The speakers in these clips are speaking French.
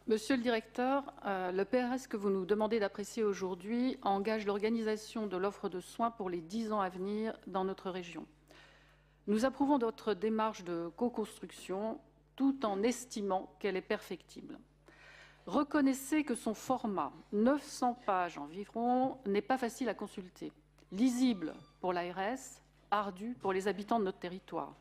Monsieur le directeur, le PRS que vous nous demandez d'apprécier aujourd'hui engage l'organisation de l'offre de soins pour les 10 ans à venir dans notre région. Nous approuvons votre démarche de co-construction tout en estimant qu'elle est perfectible. Reconnaissez que son format, 900 pages environ, n'est pas facile à consulter, lisible pour l'ARS, ardu pour les habitants de notre territoire.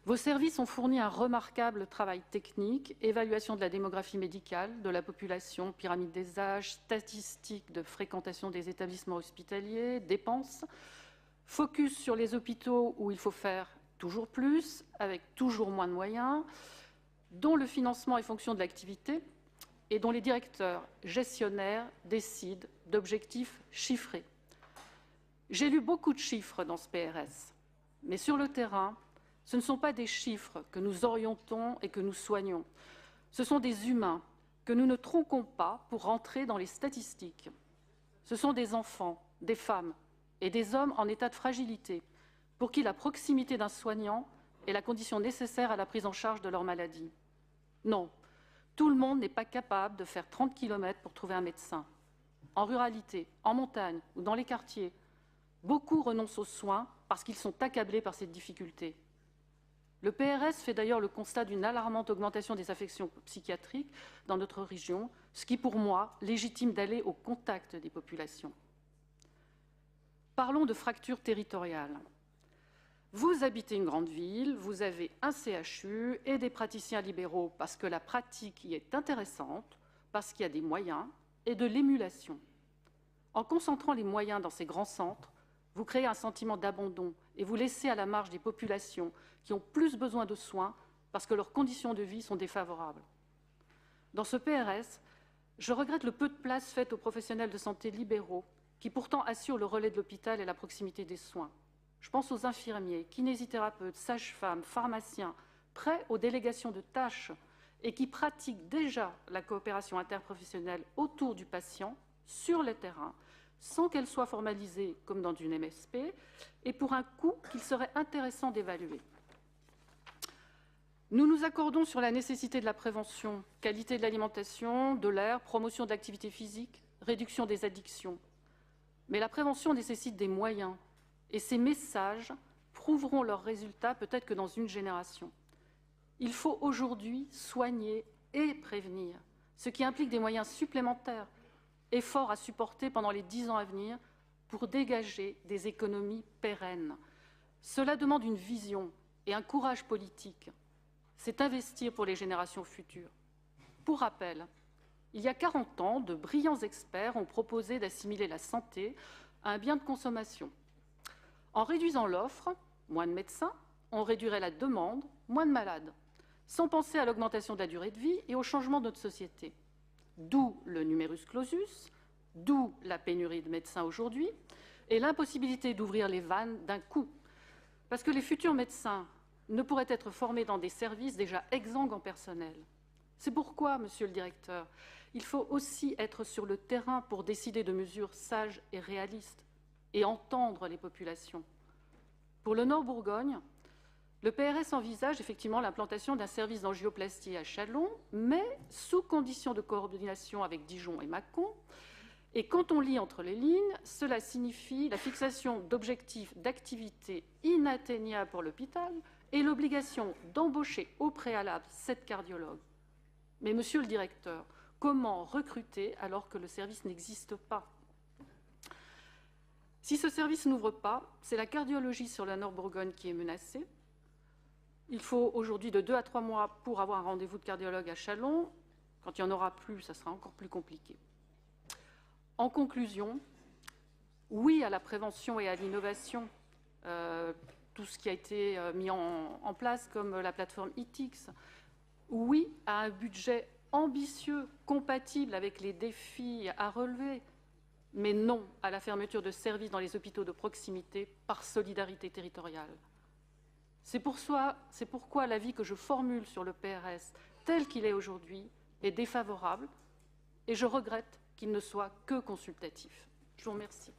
Vos services ont fourni un remarquable travail technique, évaluation de la démographie médicale, de la population, pyramide des âges, statistiques de fréquentation des établissements hospitaliers, dépenses, focus sur les hôpitaux où il faut faire toujours plus, avec toujours moins de moyens, dont le financement est fonction de l'activité et dont les directeurs gestionnaires décident d'objectifs chiffrés. J'ai lu beaucoup de chiffres dans ce PRS, mais sur le terrain, ce ne sont pas des chiffres que nous orientons et que nous soignons. Ce sont des humains que nous ne tronquons pas pour rentrer dans les statistiques. Ce sont des enfants, des femmes et des hommes en état de fragilité, pour qui la proximité d'un soignant est la condition nécessaire à la prise en charge de leur maladie. Non, tout le monde n'est pas capable de faire 30 km pour trouver un médecin. En ruralité, en montagne ou dans les quartiers, beaucoup renoncent aux soins parce qu'ils sont accablés par cette difficulté. Le PRS fait d'ailleurs le constat d'une alarmante augmentation des affections psychiatriques dans notre région, ce qui, pour moi, légitime d'aller au contact des populations. Parlons de fracture territoriale. Vous habitez une grande ville, vous avez un CHU et des praticiens libéraux parce que la pratique y est intéressante, parce qu'il y a des moyens et de l'émulation. En concentrant les moyens dans ces grands centres, vous créez un sentiment d'abandon et vous laissez à la marge des populations qui ont plus besoin de soins parce que leurs conditions de vie sont défavorables. Dans ce PRS, je regrette le peu de place faite aux professionnels de santé libéraux qui pourtant assurent le relais de l'hôpital et la proximité des soins. Je pense aux infirmiers, kinésithérapeutes, sages-femmes, pharmaciens, prêts aux délégations de tâches et qui pratiquent déjà la coopération interprofessionnelle autour du patient sur le terrain, sans qu'elle soit formalisée comme dans une MSP, et pour un coût qu'il serait intéressant d'évaluer. Nous nous accordons sur la nécessité de la prévention, qualité de l'alimentation, de l'air, promotion de l'activité physique, réduction des addictions. Mais la prévention nécessite des moyens, et ces messages prouveront leurs résultats peut-être que dans une génération. Il faut aujourd'hui soigner et prévenir, ce qui implique des moyens supplémentaires, effort à supporter pendant les 10 ans à venir pour dégager des économies pérennes. Cela demande une vision et un courage politique. C'est investir pour les générations futures. Pour rappel, il y a 40 ans, de brillants experts ont proposé d'assimiler la santé à un bien de consommation. En réduisant l'offre, moins de médecins, on réduirait la demande, moins de malades, sans penser à l'augmentation de la durée de vie et au changement de notre société. D'où le numerus clausus, d'où la pénurie de médecins aujourd'hui et l'impossibilité d'ouvrir les vannes d'un coup. Parce que les futurs médecins ne pourraient être formés dans des services déjà exsangues en personnel. C'est pourquoi, monsieur le directeur, il faut aussi être sur le terrain pour décider de mesures sages et réalistes et entendre les populations. Pour le Nord Bourgogne, le PRS envisage effectivement l'implantation d'un service d'angioplastie à Châlons, mais sous condition de coordination avec Dijon et Mâcon. Et quand on lit entre les lignes, cela signifie la fixation d'objectifs d'activité inatteignables pour l'hôpital et l'obligation d'embaucher au préalable 7 cardiologues. Mais monsieur le directeur, comment recruter alors que le service n'existe pas ? Si ce service n'ouvre pas, c'est la cardiologie sur la Nord-Bourgogne qui est menacée. Il faut aujourd'hui de 2 à 3 mois pour avoir un rendez-vous de cardiologue à Châlons. Quand il n'y en aura plus, ça sera encore plus compliqué. En conclusion, oui à la prévention et à l'innovation, tout ce qui a été mis en place comme la plateforme eTix. Oui à un budget ambitieux, compatible avec les défis à relever, mais non à la fermeture de services dans les hôpitaux de proximité par solidarité territoriale. C'est pourquoi l'avis que je formule sur le PRS tel qu'il est aujourd'hui est défavorable et je regrette qu'il ne soit que consultatif. Je vous remercie.